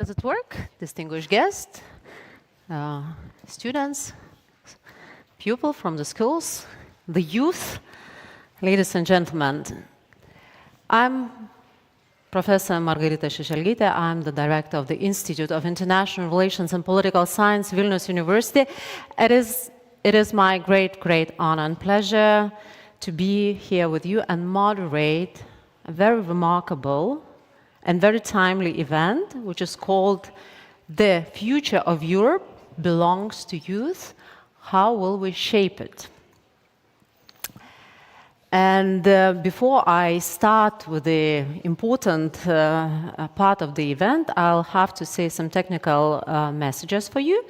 Does it work? Distinguished guests, students, pupils from the schools, the youth, ladies and gentlemen. I'm Professor Margarita Šešelgytė. I'm the director of the Institute of International Relations and Political Science, Vilnius University. It is my great honor and pleasure to be here with you and moderate a very remarkable and very timely event, which is called "The Future of Europe Belongs to Youth. How will we shape it?" And before I start with the important part of the event, I'll have to say some technical messages for you.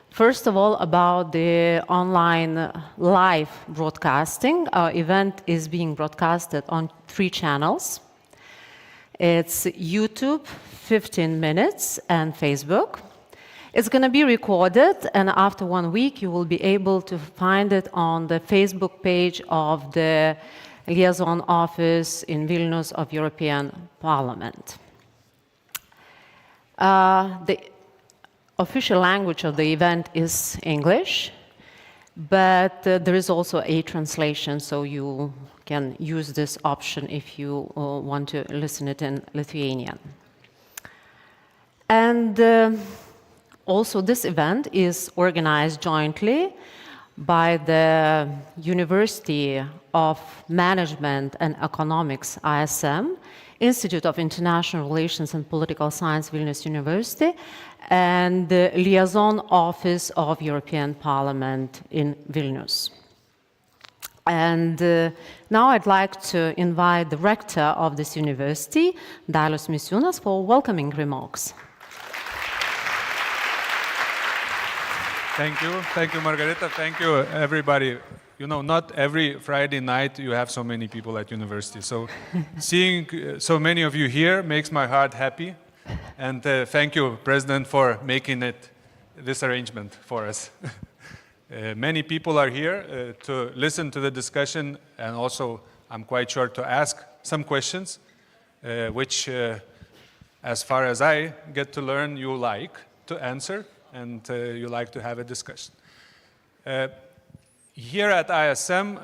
First of all, about the online live broadcasting. Our event is being broadcasted on 3 channels. It's YouTube, 15 minutes, and Facebook. It's going to be recorded, and after 1 week, you will be able to find it on the Facebook page of the Liaison Office in Vilnius of European Parliament. The official language of the event is English, but there is also a translation, so you can use this option if you want to listen it in Lithuanian. And also, this event is organized jointly by the University of Management and Economics, ISM, Institute of International Relations and Political Science, Vilnius University, and the Liaison Office of European Parliament in Vilnius. And now I'd like to invite the rector of this university, Dalius Misiūnas, for welcoming remarks. Thank you, Margarita. Thank you, everybody. You know, not every Friday night you have so many people at university. So seeing so many of you here makes my heart happy. And thank you, President, for making this arrangement for us. Many people are here to listen to the discussion, and also, I'm quite sure, to ask some questions, which, as far as I get to learn, you like to answer, and you like to have a discussion. Here at ISM,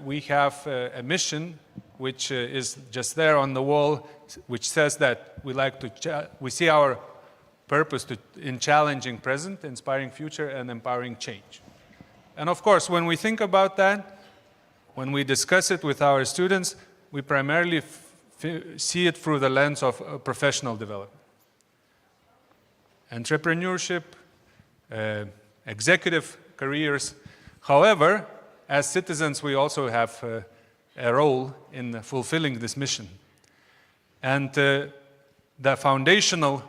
we have a mission, which is just there on the wall, which says that we see our purpose in challenging present, inspiring future, and empowering change. And of course, when we think about that, when we discuss it with our students, we primarily see it through the lens of professional development. Entrepreneurship, executive careers. However, as citizens, we also have a role in fulfilling this mission. And the foundational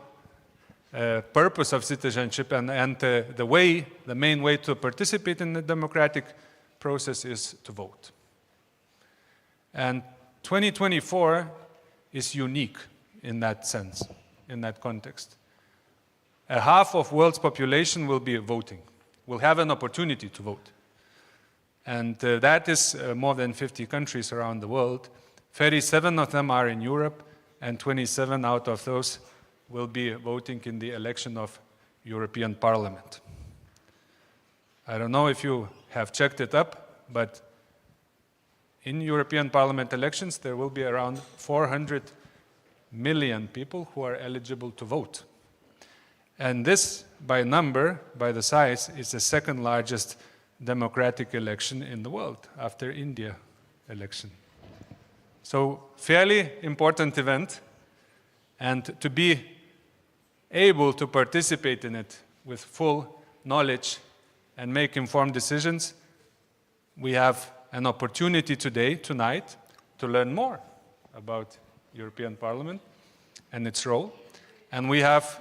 purpose of citizenship and the main way to participate in the democratic process is to vote. And 2024 is unique in that sense, in that context. Half of the world's population will be voting, will have an opportunity to vote. And that is more than 50 countries around the world. 37 of them are in Europe, and 27 out of those will be voting in the election of European Parliament. I don't know if you have checked it up, but in European Parliament elections, there will be around 400 million people who are eligible to vote. And this, by number, by the size, is the second largest democratic election in the world after India election. So, fairly important event, and to be able to participate in it with full knowledge and make informed decisions, we have an opportunity tonight, to learn more about European Parliament and its role. And we have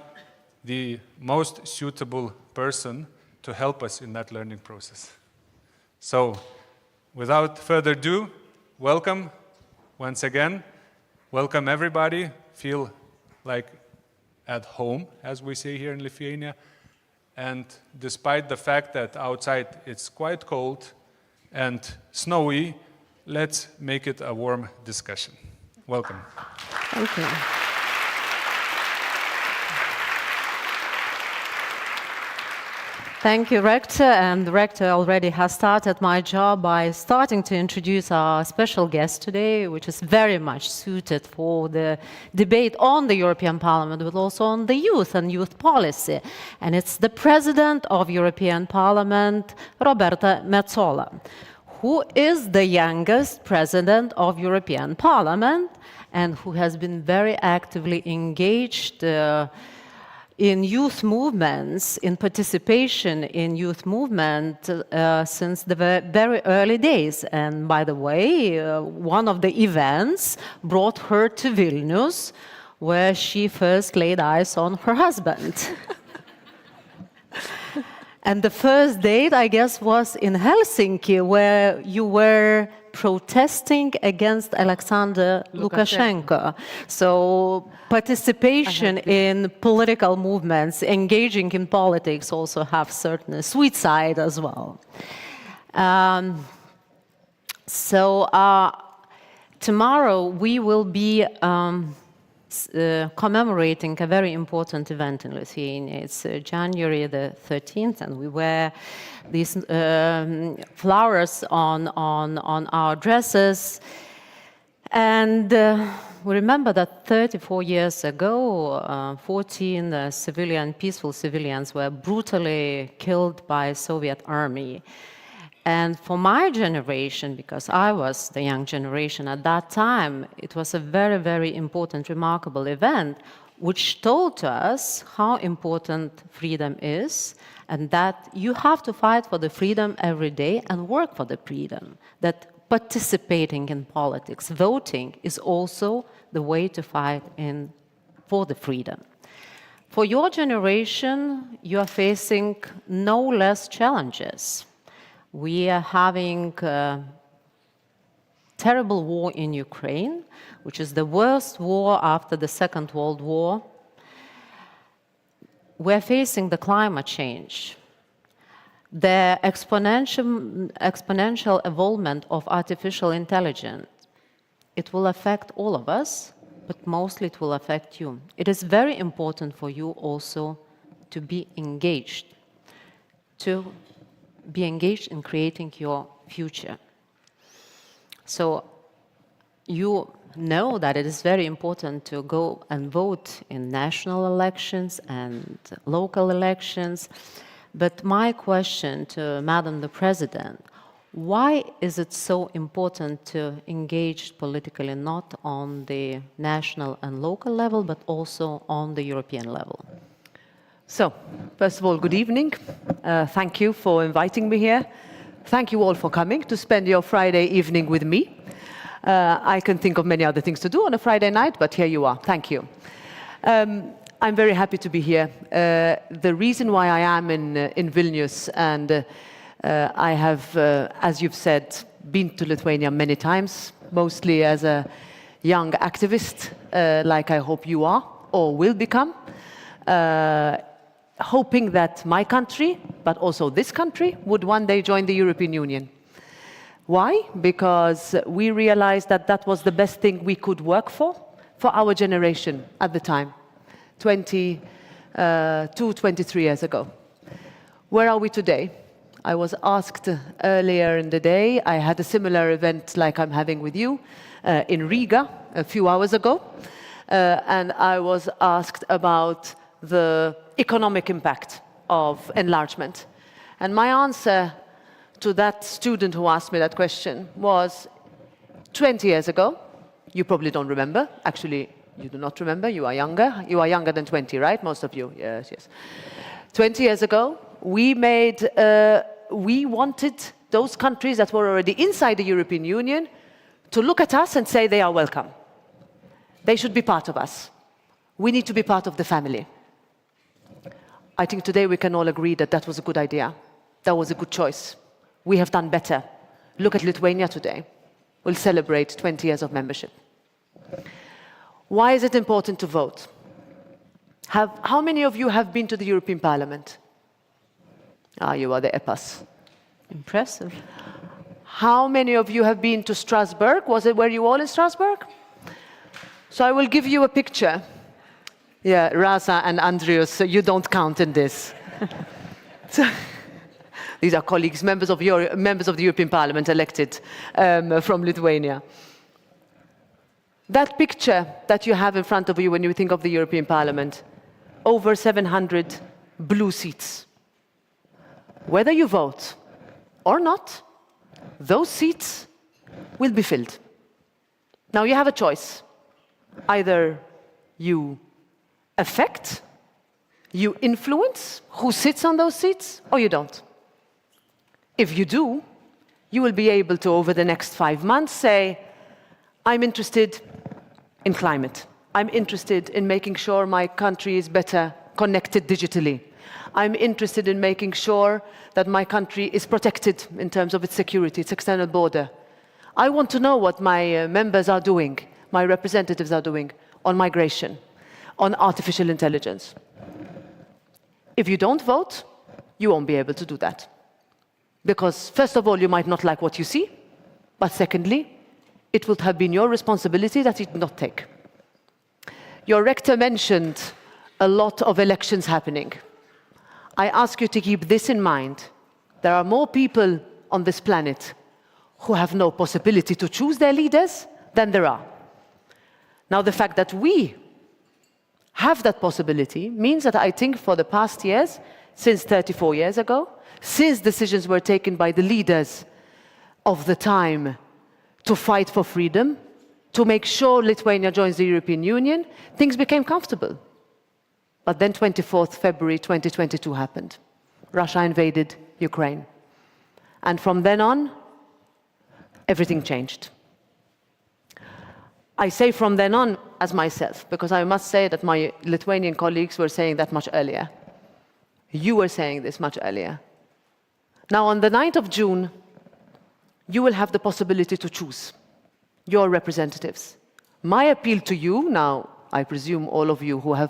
the most suitable person to help us in that learning process. So, without further ado, welcome once again. Welcome everybody. Feel like at home, as we say here in Lithuania. And despite the fact that outside it's quite cold and snowy, let's make it a warm discussion. Welcome. Thank you. Thank you, Rector. And the Rector already has started my job by starting to introduce our special guest today, which is very much suited for the debate on the European Parliament, but also on the youth and youth policy. And it's the President of European Parliament, Roberta Metsola, who is the youngest President of European Parliament and who has been very actively engaged in youth movements, in participation in youth movement since the very early days. And by the way, one of the events brought her to Vilnius, where she first laid eyes on her husband. And the first date, I guess, was in Helsinki, where you were protesting against Alexander Lukashenko. So participation in political movements, engaging in politics also have certain sweet side as well. Tomorrow we will be commemorating a very important event in Lithuania. It's January the 13th, and we wear these flowers on our dresses. And we remember that 34 years ago, 14 peaceful civilians were brutally killed by Soviet army. And for my generation, because I was the young generation at that time, it was a very, very important, remarkable event, which told to us how important freedom is, and that you have to fight for the freedom every day and work for the freedom. That participating in politics, voting, is also the way to fight for the freedom. For your generation, you are facing no less challenges. We are having a terrible war in Ukraine, which is the worst war after the Second World War. We're facing the climate change, the exponential evolvement of artificial intelligence. It will affect all of us, but mostly it will affect you. It is very important for you also to be engaged, in creating your future. So you know that it is very important to go and vote in national elections and local elections. But my question to Madam the President, why is it so important to engage politically, not on the national and local level, but also on the European level? So, first of all, good evening. Thank you for inviting me here. Thank you all for coming to spend your Friday evening with me. I can think of many other things to do on a Friday night, but here you are. Thank you. I'm very happy to be here. The reason why I am in Vilnius, and I have, as you've said, been to Lithuania many times, mostly as a young activist, like I hope you are, or will become. Hoping that my country, but also this country, would one day join the European Union. Why? Because we realized that that was the best thing we could work for our generation at the time, 23 years ago. Where are we today? I was asked earlier in the day, I had a similar event like I'm having with you in Riga a few hours ago, and I was asked about the economic impact of enlargement. And my answer to that student who asked me that question was 20 years ago. You probably don't remember. Actually, you do not remember. You are younger. You are younger than 20, right? Most of you. Yes, yes. 20 years ago, we wanted those countries that were already inside the European Union to look at us and say they are welcome. They should be part of us. We need to be part of the family. I think today we can all agree that that was a good idea. That was a good choice. We have done better. Look at Lithuania today. We'll celebrate 20 years of membership. Why is it important to vote? How many of you have been to the European Parliament? You are the EPAs. Impressive. How many of you have been to Strasbourg? Were you all in Strasbourg? So I will give you a picture. Yeah, Raza and Andrius, you don't count in this. These are colleagues, members of the European Parliament elected from Lithuania. That picture that you have in front of you when you think of the European Parliament, over 700 blue seats. Whether you vote or not, those seats will be filled. Now you have a choice. Either you affect, you influence who sits on those seats, or you don't. If you do, you will be able to, over the next 5 months, say, I'm interested in climate. I'm interested in making sure my country is better connected digitally. I'm interested in making sure that my country is protected in terms of its security, its external border. I want to know what my members are doing, my representatives are doing on migration, on artificial intelligence. If you don't vote, you won't be able to do that. Because, first of all, you might not like what you see, but secondly, it would have been your responsibility that you did not take. Your rector mentioned a lot of elections happening. I ask you to keep this in mind. There are more people on this planet who have no possibility to choose their leaders than there are. Now, the fact that we have that possibility means that I think for the past years, since 34 years ago, since decisions were taken by the leaders of the time to fight for freedom, to make sure Lithuania joins the European Union, things became comfortable. But then 24th February 2022 happened. Russia invaded Ukraine. And from then on, everything changed. I say from then on as myself, because I must say that my Lithuanian colleagues were saying that much earlier. You were saying this much earlier. Now, on the 9th of June, you will have the possibility to choose your representatives. My appeal to you, now, I presume all of you who are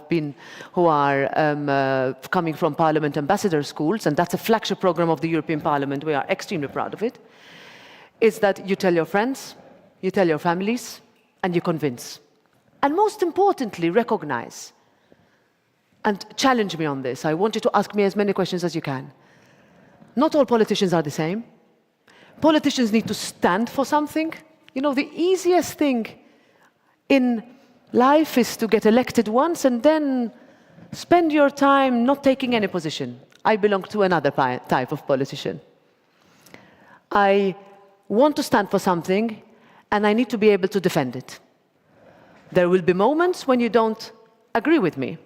coming from Parliament ambassador schools, and that's a flagship program of the European Parliament, we are extremely proud of it, is that you tell your friends, you tell your families, and you convince. And most importantly, recognize and challenge me on this. I want you to ask me as many questions as you can. Not all politicians are the same. Politicians need to stand for something. You know, the easiest thing in life is to get elected once and then spend your time not taking any position. I belong to another type of politician. I want to stand for something, and I need to be able to defend it. There will be moments when you don't agree with me,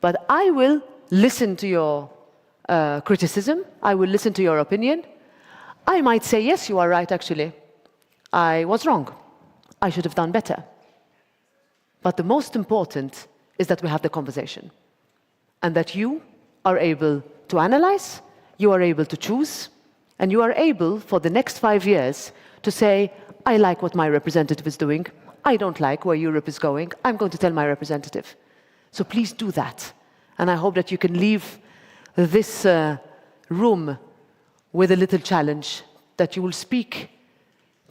but I will listen to your criticism, I will listen to your opinion. I might say, yes, you are right, actually. I was wrong. I should have done better. But the most important is that we have the conversation, and that you are able to analyze, you are able to choose, and you are able, for the next 5 years, to say, I like what my representative is doing, I don't like where Europe is going, I'm going to tell my representative. So please do that. And I hope that you can leave this room with a little challenge, that you will speak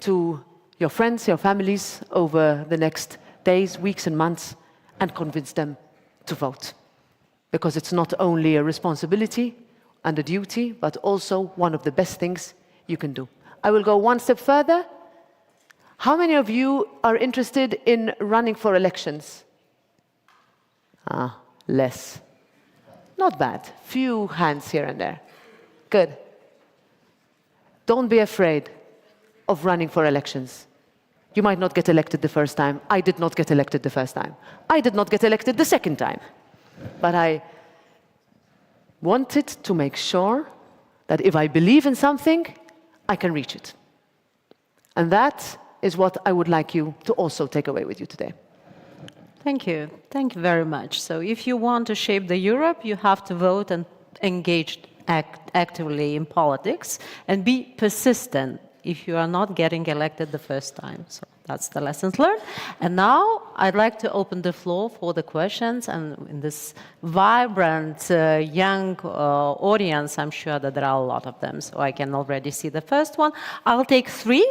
to your friends, your families, over the next days, weeks and months, and convince them to vote. Because it's not only a responsibility and a duty, but also one of the best things you can do. I will go one step further. How many of you are interested in running for elections? Less. Not bad. Few hands here and there. Good. Don't be afraid of running for elections. You might not get elected the first time. I did not get elected the first time. I did not get elected the second time. But I wanted to make sure that if I believe in something, I can reach it. And that is what I would like you to also take away with you today. Thank you. Thank you very much. So if you want to shape the Europe, you have to vote and engage actively in politics and be persistent if you are not getting elected the first time. So that's the lessons learned. And now I'd like to open the floor for the questions. And in this vibrant young audience, I'm sure that there are a lot of them. So I can already see the first one. I'll take 3,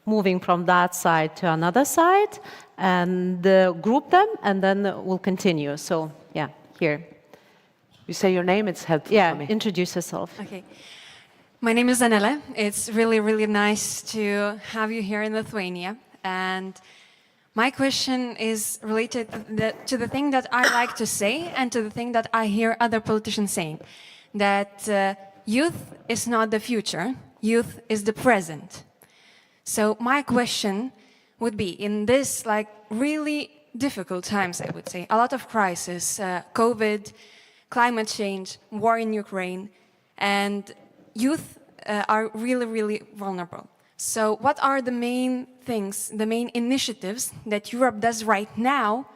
moving from that side to another side, and group them, and then we'll continue. So yeah, here. You say your name, it's helpful Yeah, for me. introduce yourself. Okay. My name is Anele. It's really, really nice to have you here in Lithuania. And my question is related to the thing that I like to say and to the thing that I hear other politicians saying, that youth is not the future, youth is the present. So my question would be, in this really difficult times, I would say, a lot of crisis, COVID, climate change, war in Ukraine, and youth are really, really vulnerable. So what are the main things, the main initiatives that Europe does right now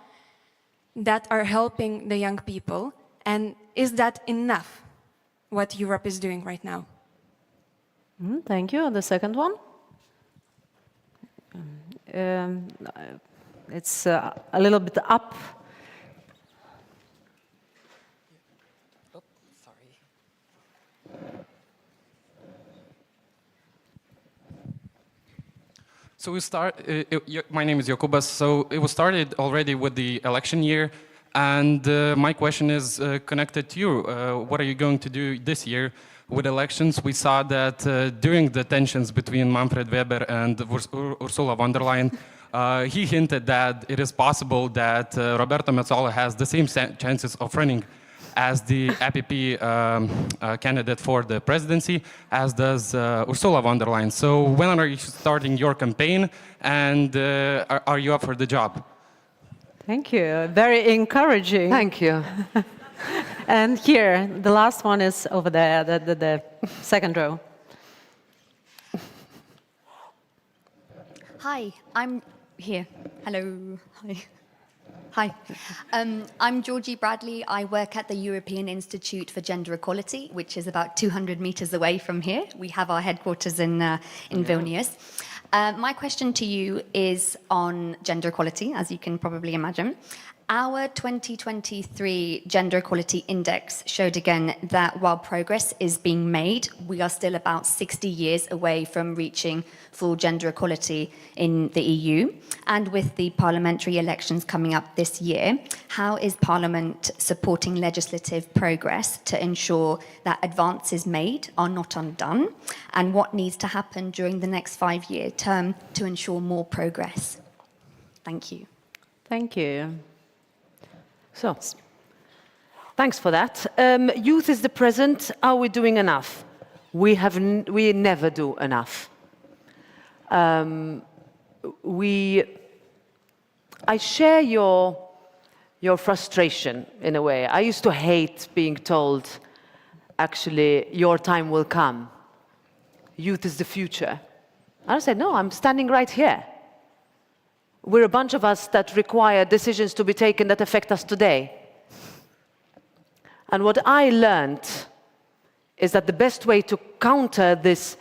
that are helping the young people? And is that enough, what Europe is doing right now? Thank you. The second one? It's a little bit up. So my name is Jokubas. So it was started already with the election year. And my question is connected to you. What are you going to do this year with elections? We saw that during the tensions between Manfred Weber and Ursula von der Leyen, he hinted that it is possible that Roberta Metsola has the same chances of running as the APP candidate for the presidency, as does Ursula von der Leyen. So when are you starting your campaign, and are you up for the job? Thank you. Very encouraging. Thank you. And here, the last one is over there, the second row. Hi, I'm here. Hello. Hi. Hi. I'm Georgie Bradley. I work at the European Institute for Gender Equality, which is about 200 meters away from here. We have our headquarters in Vilnius. My question to you is on gender equality, as you can probably imagine. Our 2023 Gender Equality Index showed again that while progress is being made, we are still about 60 years away from reaching full gender equality in the EU. And with the parliamentary elections coming up this year, how is Parliament supporting legislative progress to ensure that advances made are not undone? And what needs to happen during the next 5-year term to ensure more progress? Thank you. Thank you. So, thanks for that. Youth is the present. Are we doing enough? We never do enough. I share your frustration in a way. I used to hate being told, actually, your time will come. Youth is the future. And I said, no, I'm standing right here. We're a bunch of us that require decisions to be taken that affect us today. And what I learned is that the best way to counter this,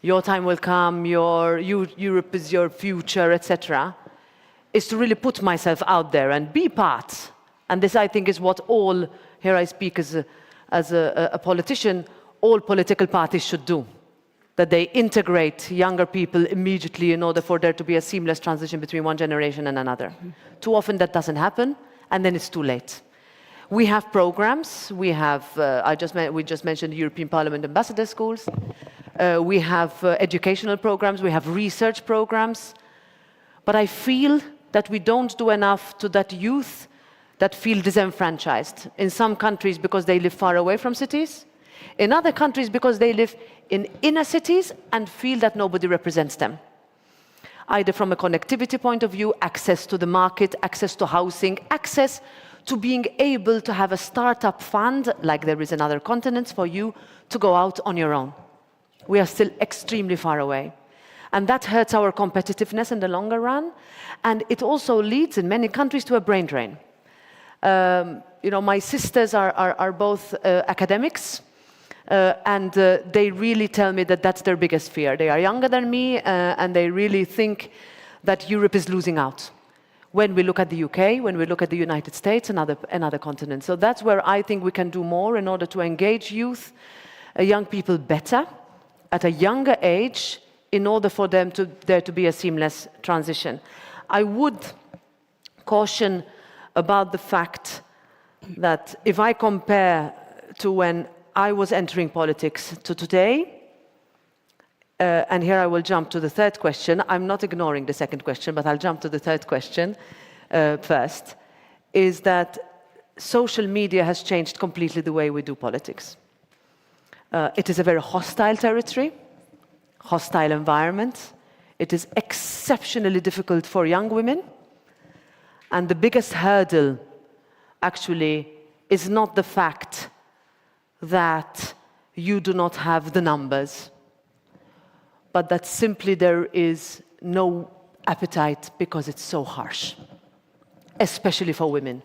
your time will come, Europe is your future, etc., is to really put myself out there and be part. And this, I think, is what all, here I speak as a politician, all political parties should do. That they integrate younger people immediately in order for there to be a seamless transition between one generation and another. Too often that doesn't happen, and then it's too late. We have programs. We have, we just mentioned European Parliament Ambassador Schools. We have educational programs. We have research programs. But I feel that we don't do enough to that youth that feel disenfranchised. In some countries because they live far away from cities. In other countries because they live in inner cities and feel that nobody represents them. Either from a connectivity point of view, access to the market, access to housing, access to being able to have a startup fund, like there is in other continents, for you to go out on your own. We are still extremely far away. And that hurts our competitiveness in the longer run. And it also leads in many countries to a brain drain. My sisters are both academics. And they really tell me that that's their biggest fear. They are younger than me, and they really think that Europe is losing out. When we look at the UK, when we look at the United States and other continents. So that's where I think we can do more in order to engage youth, young people better, at a younger age, in order for there to be a seamless transition. I would caution about the fact that if I compare to when I was entering politics to today, and here I will jump to the third question. I'm not ignoring the second question, but I'll jump to the third question first, is that social media has changed completely the way we do politics. It is a very hostile territory, hostile environment. It is exceptionally difficult for young women. And the biggest hurdle, actually, is not the fact that you do not have the numbers, but that simply there is no appetite because it's so harsh, especially for women.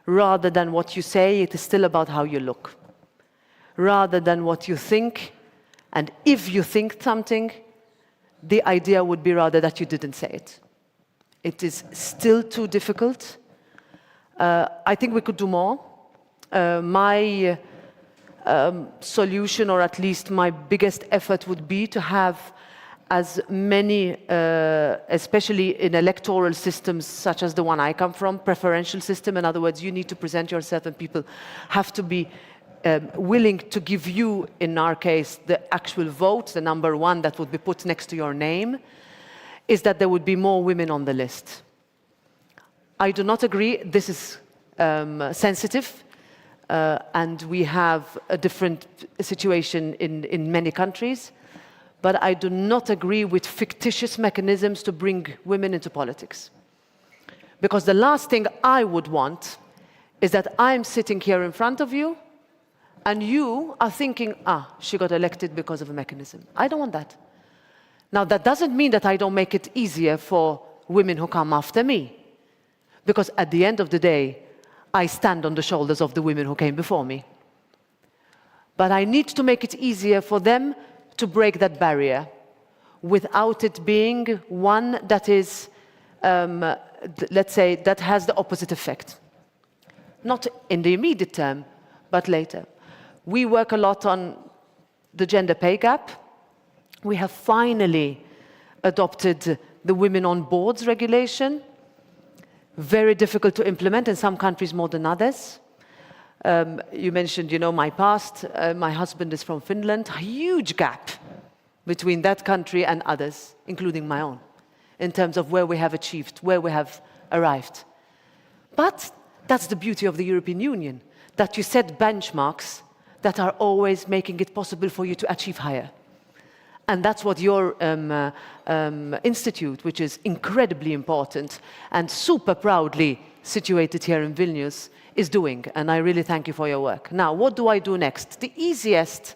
Rather than what you say, it is still about how you look. Rather than what you think, and if you think something, the idea would be rather that you didn't say it. It is still too difficult. I think we could do more. My solution, or at least my biggest effort, would be to have as many, especially in electoral systems such as the one I come from, preferential system. In other words, you need to present yourself and people have to be willing to give you, in our case, the actual vote, the number one that would be put next to your name, is that there would be more women on the list. I do not agree. This is sensitive, and we have a different situation in many countries. But I do not agree with fictitious mechanisms to bring women into politics. Because the last thing I would want is that I'm sitting here in front of you and you are thinking, she got elected because of a mechanism. I don't want that. Now, that doesn't mean that I don't make it easier for women who come after me. Because at the end of the day, I stand on the shoulders of the women who came before me. But I need to make it easier for them to break that barrier without it being one that is, let's say, that has the opposite effect. Not in the immediate term, but later. We work a lot on the gender pay gap. We have finally adopted the Women on Boards regulation. Very difficult to implement in some countries more than others. You mentioned, my past. My husband is from Finland. A huge gap between that country and others, including my own, in terms of where we have achieved, where we have arrived. But that's the beauty of the European Union, that you set benchmarks that are always making it possible for you to achieve higher. And that's what your institute, which is incredibly important and super proudly situated here in Vilnius, is doing. And I really thank you for your work. Now, what do I do next? The easiest,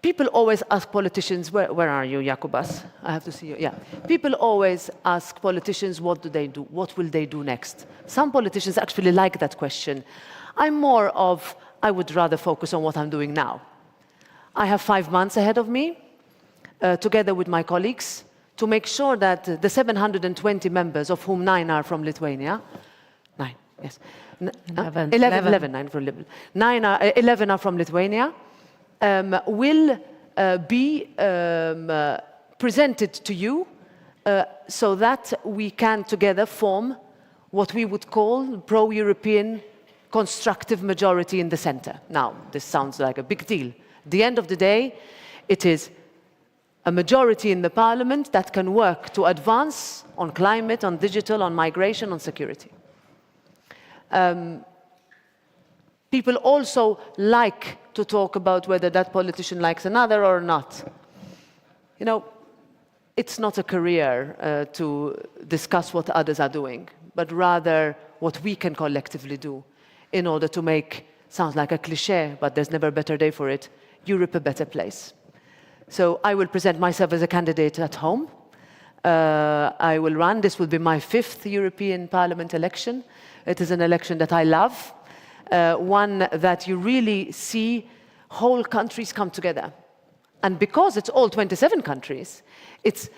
people always ask politicians, where are you, Jakubas? I have to see you, yeah. People always ask politicians, what do they do? What will they do next? Some politicians actually like that question. I'm more of, I would rather focus on what I'm doing now. I have 5 months ahead of me, together with my colleagues, to make sure that the 720 members, of whom 9 are from Lithuania, 9, yes. 11 from Lithuania. 11 are from Lithuania, will be presented to you so that we can together form what we would call pro-European constructive majority in the center. Now, this sounds like a big deal. At the end of the day, it is a majority in the parliament that can work to advance on climate, on digital, on migration, on security. People also like to talk about whether that politician likes another or not. It's not a career to discuss what others are doing, but rather what we can collectively do in order to make, sounds like a cliché, but there's never a better day for it, Europe a better place. So I will present myself as a candidate at home. I will run. This will be my 5th European Parliament election. It is an election that I love, one that you really see whole countries come together. And because it's all 27 countries, it's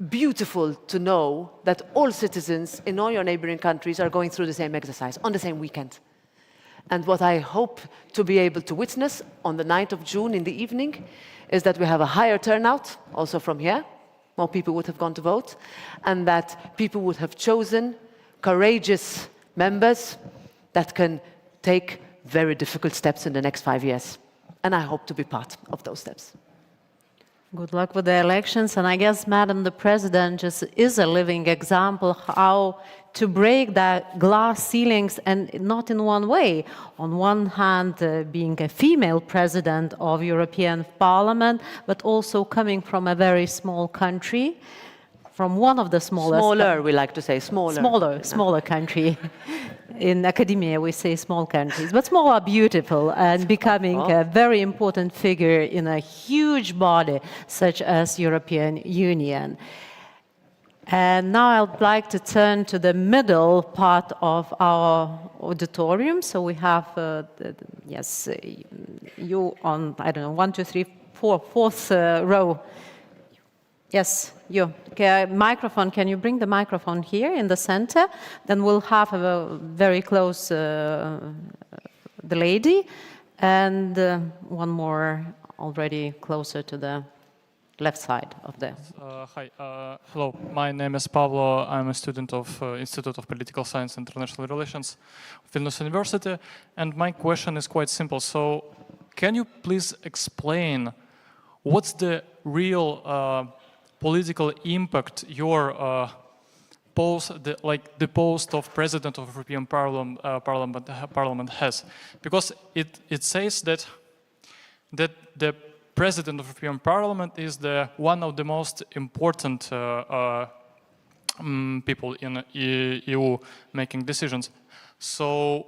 beautiful to know that all citizens in all your neighboring countries are going through the same exercise on the same weekend. And what I hope to be able to witness on the 9th of June in the evening is that we have a higher turnout, also from here. More people would have gone to vote, and that people would have chosen courageous members that can take very difficult steps in the next 5 years. and I hope to be part of those steps. Good luck with the elections. And I guess Madam the President just is a living example how to break that glass ceilings, and not in one way. On one hand, being a female president of European Parliament, but also coming from a very small country, from one of the smallest... Smaller, we like to say, smaller. Smaller country. In academia, we say small countries, but small are beautiful, and becoming a very important figure in a huge body such as European Union. And now I'd like to turn to the middle part of our auditorium. So we have, yes, you on, I don't know, 1, 2, 3, 4, fourth row. Yes, you. Okay, microphone, can you bring the microphone here in the center? Then we'll have a very close, the lady, and one more already closer to the left side of the... Hi, hello, my name is Pavlo. I'm a student of Institute of Political Science and International Relations, Vilnius University, and my question is quite simple. So, can you please explain what's the real political impact your the post of President of European Parliament has? Because it says that the President of European Parliament is one of the most important people in EU making decisions. So,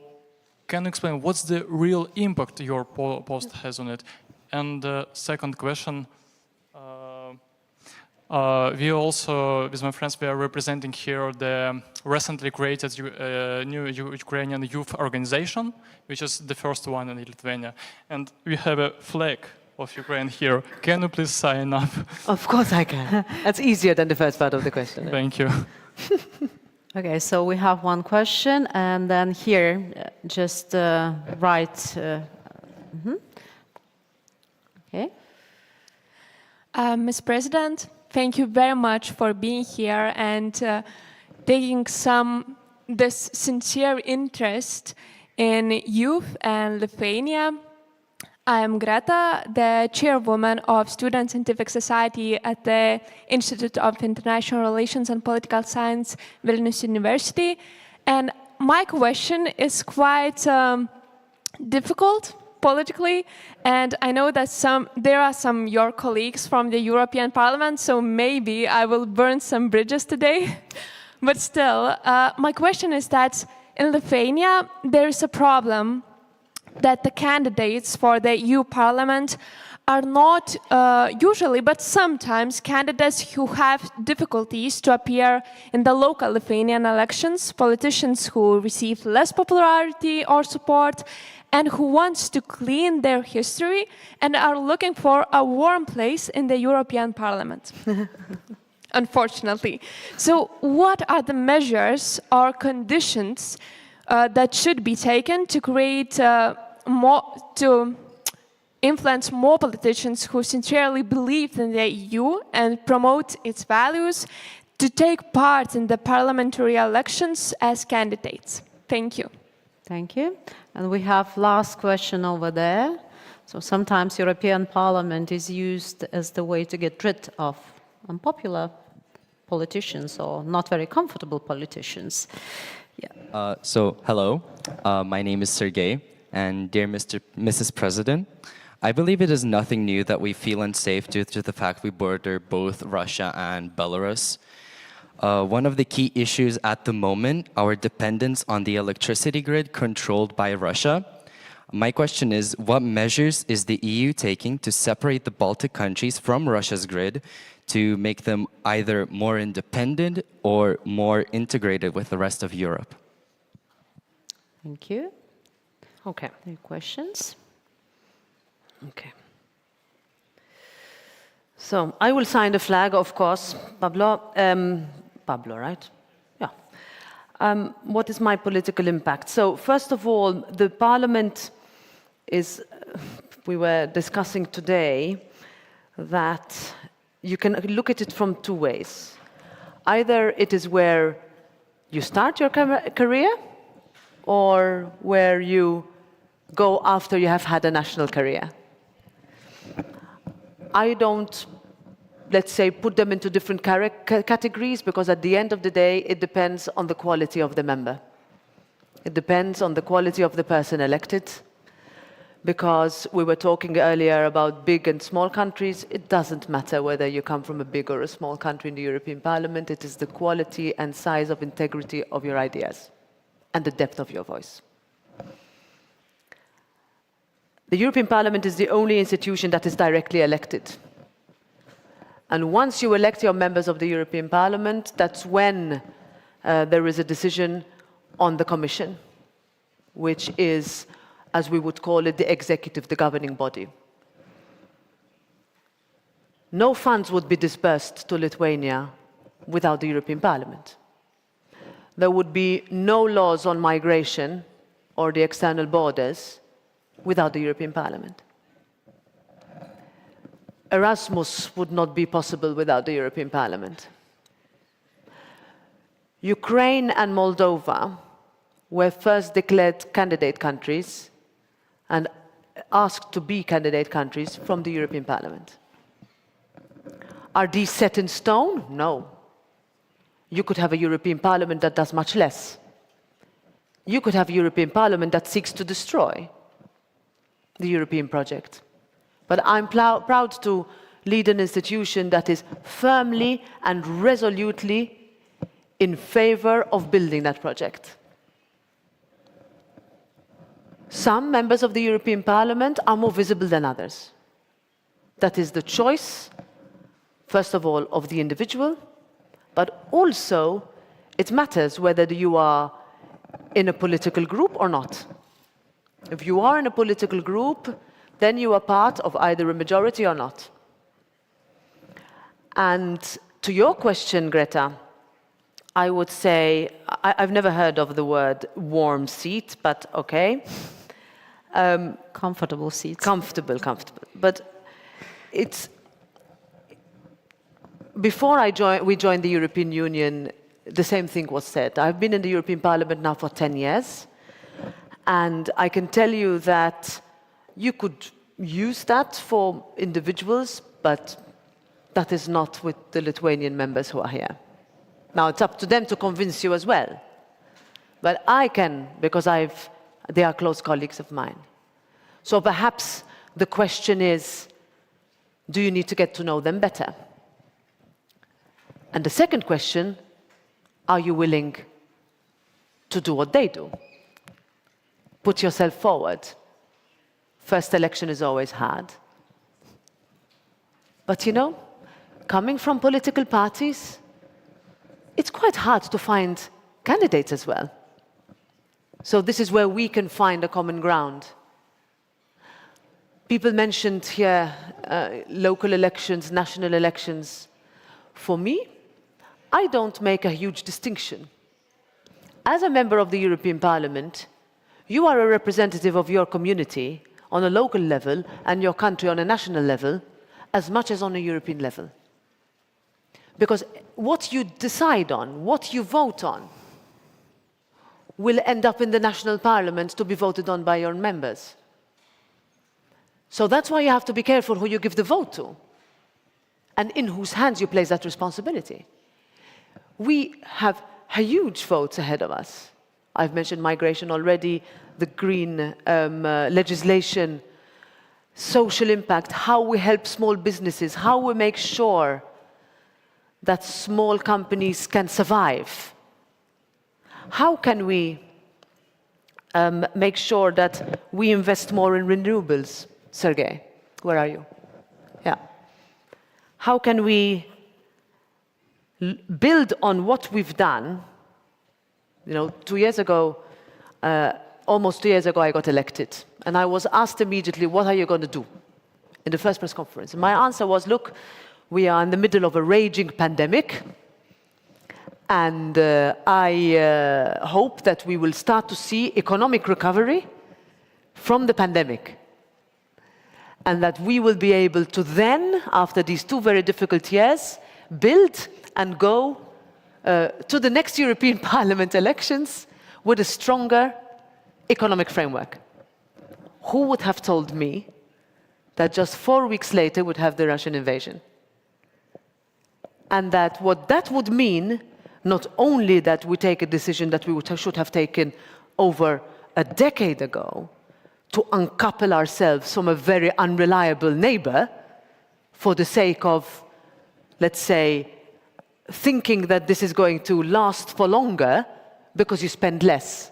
can you explain what's the real impact your post has on it? And the second question. We also, with my friends, we are representing here the recently created new Ukrainian youth organization, which is the first one in Lithuania. And we have a flag of Ukraine here. Can you please sign up? Of course I can. That's easier than the first part of the question. Thank you. Okay, so we have one question, and then here, just right. Okay. Ms. President, thank you very much for being here and taking this sincere interest in youth and Lithuania. I am Greta, the chairwoman of Student Scientific Society at the Institute of International Relations and Political Science, Vilnius University. And my question is quite difficult politically, and I know that there are some your colleagues from the European Parliament, so maybe I will burn some bridges today. But still, my question is that in Lithuania, there is a problem that the candidates for the EU Parliament are not usually, but sometimes candidates who have difficulties to appear in the local Lithuanian elections, politicians who receive less popularity or support, and who wants to clean their history and are looking for a warm place in the European Parliament. Unfortunately. So what are the measures or conditions that should be taken to create to influence more politicians who sincerely believe in the EU and promote its values to take part in the parliamentary elections as candidates? Thank you. Thank you. And we have last question over there. So sometimes European Parliament is used as the way to get rid of unpopular politicians or not very comfortable politicians. Yeah. Hello, my name is Sergey, and dear Mrs. President, I believe it is nothing new that we feel unsafe due to the fact we border both Russia and Belarus. One of the key issues at the moment, our dependence on the electricity grid controlled by Russia. My question is, what measures is the EU taking to separate the Baltic countries from Russia's grid to make them either more independent or more integrated with the rest of Europe? Thank you. Okay. Any questions? Okay. So I will sign the flag, of course, Pablo. Pablo, right? Yeah. What is my political impact? So first of all, the Parliament is, we were discussing today that you can look at it from two ways. Either it is where you start your career or where you go after you have had a national career. I don't, let's say, put them into different categories, because at the end of the day, it depends on the quality of the member. It depends on the quality of the person elected. Because we were talking earlier about big and small countries, it doesn't matter whether you come from a big or a small country in the European Parliament, it is the quality and size of integrity of your ideas and the depth of your voice. The European Parliament is the only institution that is directly elected. And once you elect your members of the European Parliament, that's when there is a decision on the Commission, which is, as we would call it, the executive, the governing body. No funds would be dispersed to Lithuania without the European Parliament. There would be no laws on migration or the external borders without the European Parliament. Erasmus would not be possible without the European Parliament. Ukraine and Moldova were first declared candidate countries and asked to be candidate countries from the European Parliament. Are these set in stone? No. You could have a European Parliament that does much less. You could have a European Parliament that seeks to destroy the European project. But I'm proud to lead an institution that is firmly and resolutely in favor of building that project. Some members of the European Parliament are more visible than others. That is the choice, first of all, of the individual, but also it matters whether you are in a political group or not. If you are in a political group, then you are part of either a majority or not. And to your question, Greta, I would say, I've never heard of the word warm seat, but okay. Comfortable seats. Comfortable. But it's, before we joined the European Union, the same thing was said. I've been in the European Parliament now for 10 years, and I can tell you that you could use that for individuals, but that is not with the Lithuanian members who are here. Now, it's up to them to convince you as well. But I can, because they are close colleagues of mine. So perhaps the question is, do you need to get to know them better? And the second question, are you willing to do what they do? Put yourself forward. First election is always hard. But you know, coming from political parties, it's quite hard to find candidates as well. So this is where we can find a common ground. People mentioned here local elections, national elections. For me, I don't make a huge distinction. As a member of the European Parliament, you are a representative of your community on a local level and your country on a national level as much as on a European level. Because what you decide on, what you vote on, will end up in the national parliament to be voted on by your members. So that's why you have to be careful who you give the vote to and in whose hands you place that responsibility. We have huge votes ahead of us. I've mentioned migration already, the green legislation, social impact, how we help small businesses, how we make sure that small companies can survive. How can we make sure that we invest more in renewables? Sergey, where are you? Yeah. How can we build on what we've done? You know, 2 years ago, almost 2 years ago, I got elected. And I was asked immediately, what are you going to do? In the first press conference. And my answer was, look, we are in the middle of a raging pandemic. And I hope that we will start to see economic recovery from the pandemic. And that we will be able to then, after these 2 very difficult years, build and go to the next European Parliament elections with a stronger economic framework. Who would have told me that just 4 weeks later would have the Russian invasion. And that what that would mean, not only that we take a decision that we should have taken over a decade ago to uncouple ourselves from a very unreliable neighbor for the sake of, let's say, thinking that this is going to last for longer because you spend less.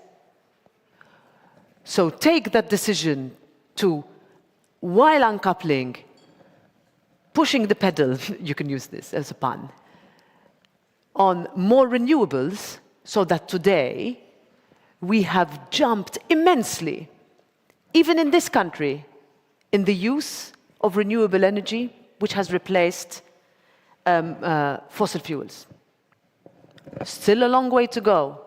So take that decision to, while uncoupling, pushing the pedal, you can use this as a pun, on more renewables, so that today we have jumped immensely, even in this country, in the use of renewable energy, which has replaced fossil fuels. Still a long way to go.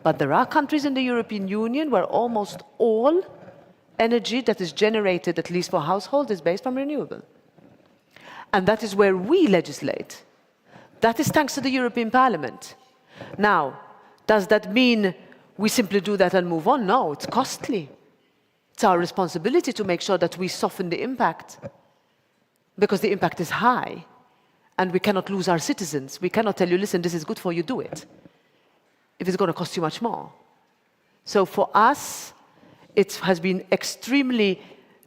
But there are countries in the European Union where almost all energy that is generated, at least for households, is based on renewable. And that is where we legislate. That is thanks to the European Parliament. Now, does that mean we simply do that and move on? No, it's costly. It's our responsibility to make sure that we soften the impact, because the impact is high, and we cannot lose our citizens. We cannot tell you, listen, this is good for you, do it, if it's going to cost you much more. So for us, it has been extremely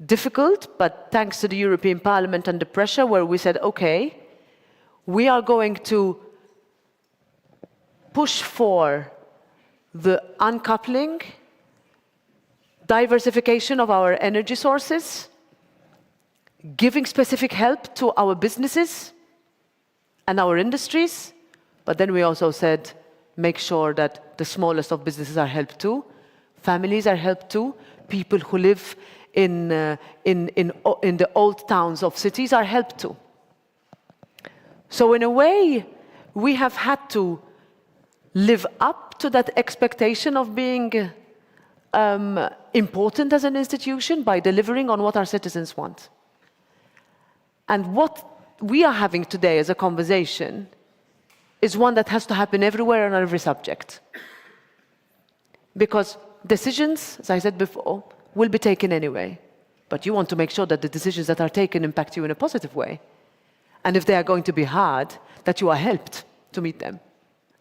difficult, but thanks to the European Parliament and the pressure, where we said, okay, we are going to push for the uncoupling, diversification of our energy sources, giving specific help to our businesses and our industries, but then we also said, make sure that the smallest of businesses are helped too, families are helped too, people who live in the old towns of cities are helped too. So in a way, we have had to live up to that expectation of being important as an institution by delivering on what our citizens want. And what we are having today as a conversation is one that has to happen everywhere on every subject. Because decisions, as I said before, will be taken anyway. But you want to make sure that the decisions that are taken impact you in a positive way. And if they are going to be hard, that you are helped to meet them.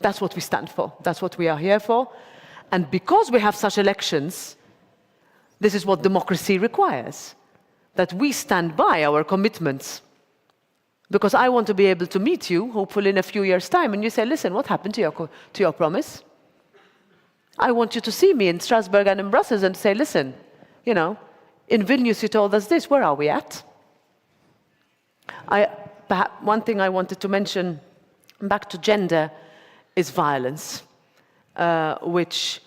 That's what we stand for. That's what we are here for. And because we have such elections, this is what democracy requires, that we stand by our commitments. Because I want to be able to meet you, hopefully in a few years' time, and you say, listen, what happened to your promise? I want you to see me in Strasbourg and in Brussels and say, listen, you know, in Vilnius you told us this, where are we at? Perhaps one thing I wanted to mention, back to gender, is violence, which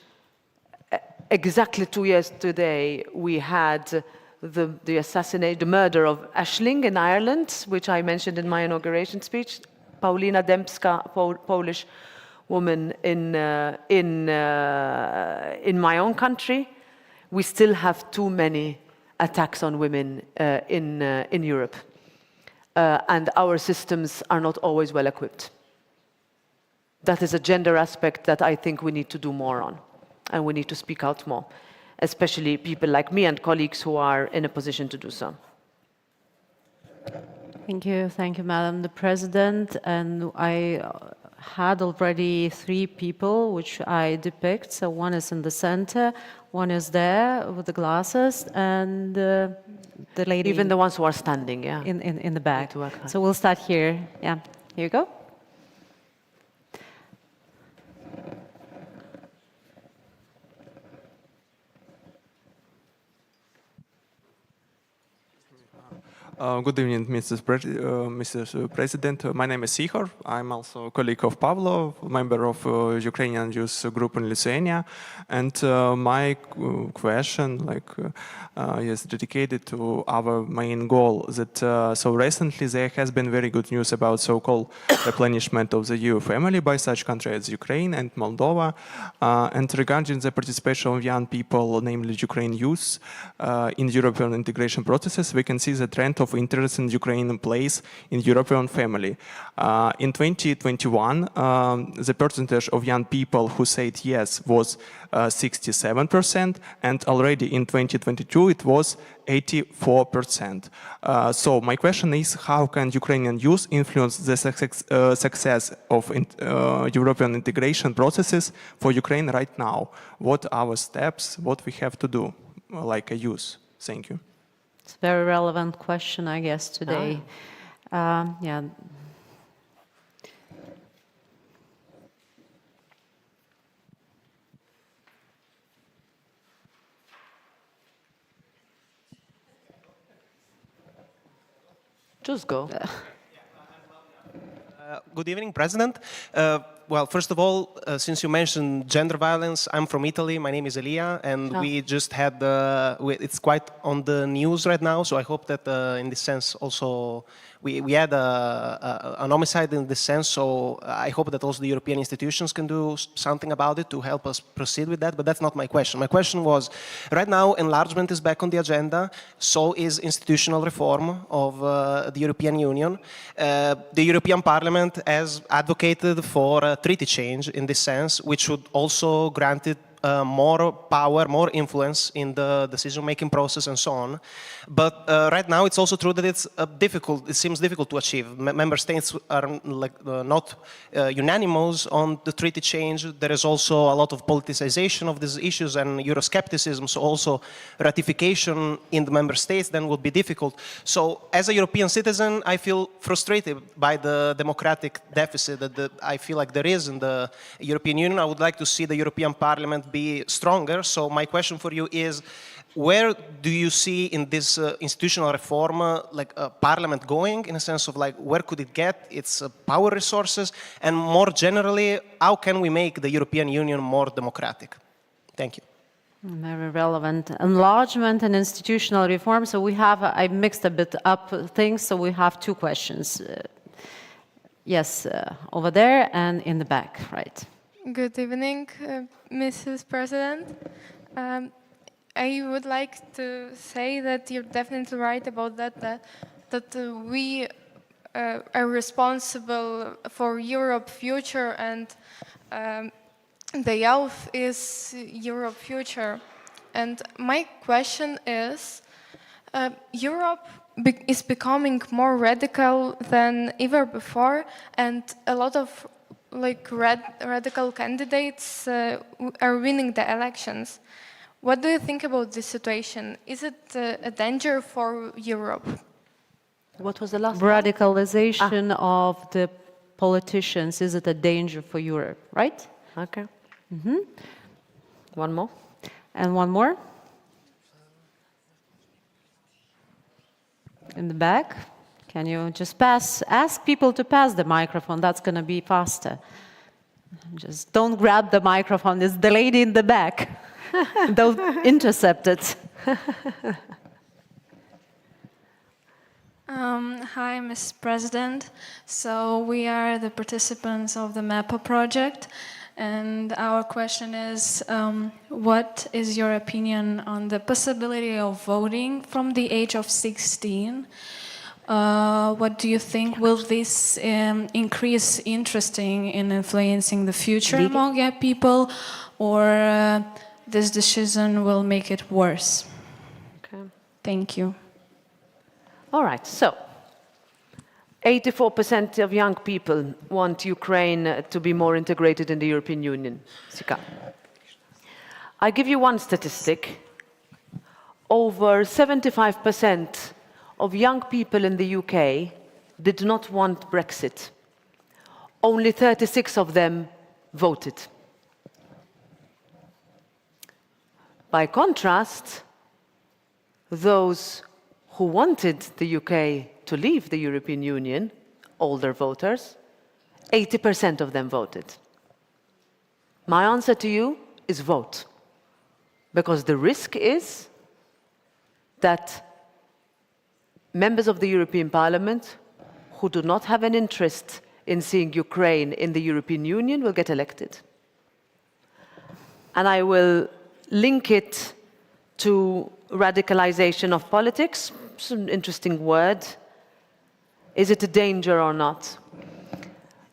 exactly 2 years today we had the murder of Aisling in Ireland, which I mentioned in my inauguration speech. Paulina Dębska, Polish woman in my own country. We still have too many attacks on women in Europe. And our systems are not always well equipped. That is a gender aspect that I think we need to do more on, and we need to speak out more, especially people like me and colleagues who are in a position to do so. Thank you, Madam the President. And I had already 3 people which I depict. So one is in the center, one is there with the glasses, and the lady. Even the ones who are standing, yeah. In the back. So we'll start here. Yeah, here you go. Good evening, Mr. President. My name is Ihor. I'm also a colleague of Pavlo, member of Ukrainian youth group in Lithuania. And my question is dedicated to our main goal. That so recently there has been very good news about so-called replenishment of the EU family by such countries as Ukraine and Moldova. And regarding the participation of young people, namely Ukrainian youth, in European integration processes, we can see the trend of of interest in Ukrainian place in European family. In 2021, the percentage of young people who said yes was 67%, and already in 2022 it was 84%. So my question is, how can Ukrainian youth influence the success of European integration processes for Ukraine right now? What are our steps, what we have to do, like a youth? Thank you. It's a very relevant question, I guess, today. Yeah. Just go. Good evening, President. Well, first of all, since you mentioned gender violence, I'm from Italy. My name is Elia, and we just had, it's quite on the news right now, so I hope that in this sense also, we had an homicide in this sense, so I hope that also the European institutions can do something about it to help us proceed with that, but that's not my question. My question was, right now enlargement is back on the agenda, so is institutional reform of the European Union. The European Parliament has advocated for a treaty change in this sense, which would also grant it more power, more influence in the decision-making process and so on. But right now it's also true that it's difficult, it seems difficult to achieve. Member states are not unanimous on the treaty change. There is also a lot of politicization of these issues and Euroscepticism, so also ratification in the member states then would be difficult. So as a European citizen, I feel frustrated by the democratic deficit that I feel like there is in the European Union. I would like to see the European Parliament be stronger. So my question for you is, where do you see in this institutional reform like Parliament going, in a sense of like where could it get its power resources, and more generally, how can we make the European Union more democratic? Thank you. Very relevant. Enlargement and institutional reform. So we have, I mixed a bit up things, so we have two questions. Yes, over there and in the back, right. Good evening, Mrs. President. I would like to say that you're definitely right about that we are responsible for Europe's future, and the youth is Europe's future. And my question is, Europe is becoming more radical than ever before, and a lot of radical candidates are winning the elections. What do you think about this situation? Is it a danger for Europe? What was the last Radicalization of the politicians, is it a danger for Europe, right? Okay. Mm-hmm. One more. And one more? In the back? Can you just ask people to pass the microphone, that's going to be faster. Just don't grab the microphone, it's the lady in the back. Don't intercept it. Hi, Ms. President. So we are the participants of the MAPA project, and our question is, what is your opinion on the possibility of voting from the age of 16? What do you think? Will this increase interest in influencing the future among young people, or this decision will make it worse? Okay. Thank you. All right, so 84% of young people want Ukraine to be more integrated in the European Union. Sika. I give you one statistic. Over 75% of young people in the UK did not want Brexit. Only 36 of them voted. By contrast, those who wanted the UK to leave the European Union, older voters, 80% of them voted. My answer to you is vote. Because the risk is that members of the European Parliament who do not have an interest in seeing Ukraine in the European Union will get elected. And I will link it to radicalization of politics. It's an interesting word. Is it a danger or not?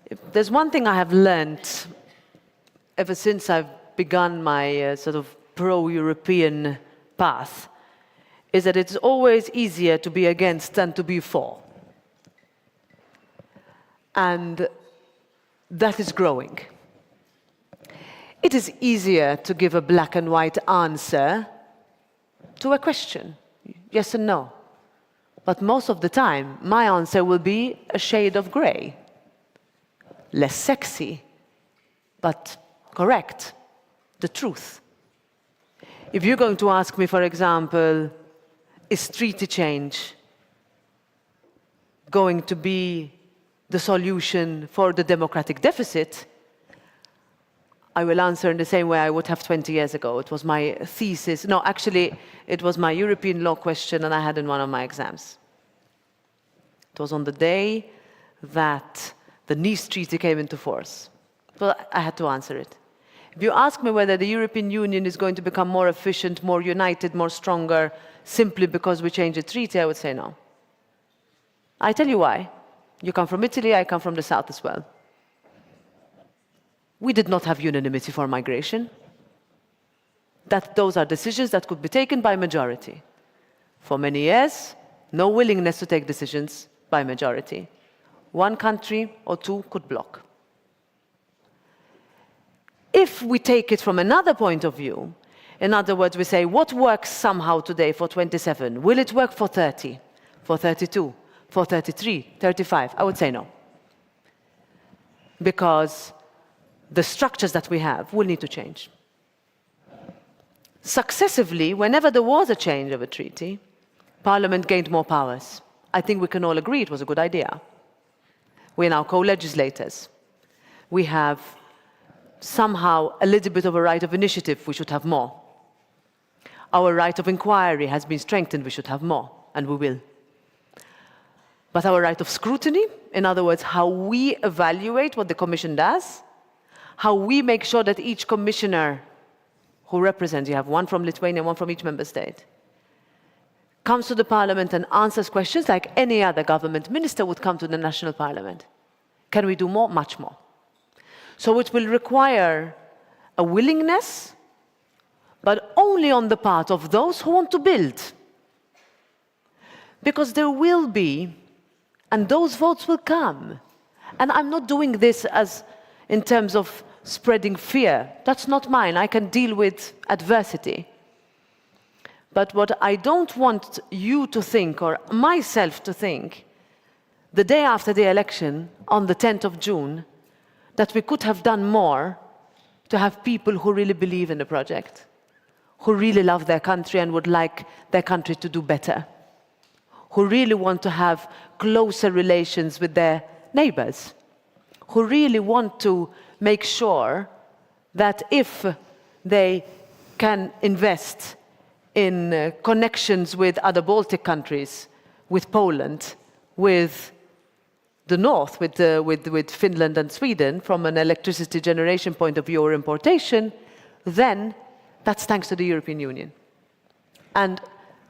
If there's one thing I have learned ever since I've begun my sort of pro-European path, is that it's always easier to be against than to be for. And that is growing. It is easier to give a black and white answer to a question, yes and no. But most of the time, my answer will be a shade of gray. Less sexy, but correct, the truth. If you're going to ask me, for example, is treaty change going to be the solution for the democratic deficit? I will answer in the same way I would have 20 years ago. It was my thesis. No, actually, it was my European law question and I had in one of my exams. It was on the day that the Nice Treaty came into force. So I had to answer it. If you ask me whether the European Union is going to become more efficient, more united, more stronger, simply because we change a treaty, I would say no. I tell you why. You come from Italy, I come from the south as well. We did not have unanimity for migration. Those are decisions that could be taken by majority. For many years, no willingness to take decisions by majority. One country or two could block. If we take it from another point of view, in other words, we say, what works somehow today for 27? Will it work for 30, for 32, for 33, 35? I would say no. Because the structures that we have will need to change. Successively, whenever there was a change of a treaty, Parliament gained more powers. I think we can all agree it was a good idea. We're now co-legislators. We have somehow a little bit of a right of initiative. We should have more. Our right of inquiry has been strengthened. We should have more, and we will. But our right of scrutiny, in other words, how we evaluate what the Commission does, how we make sure that each commissioner who represents, you have one from Lithuania, one from each member state, comes to the Parliament and answers questions like any other government minister would come to the national Parliament. Can we do more? Much more. So it will require a willingness, but only on the part of those who want to build. Because there will be, and those votes will come. And I'm not doing this as in terms of spreading fear. That's not mine. I can deal with adversity. But what I don't want you to think, or myself to think, the day after the election, on the 10th of June, that we could have done more to have people who really believe in the project, who really love their country and would like their country to do better, who really want to have closer relations with their neighbors, who really want to make sure that if they can invest in connections with other Baltic countries, with Poland, with the north, with Finland and Sweden, from an electricity generation point of view or importation, then that's thanks to the European Union. And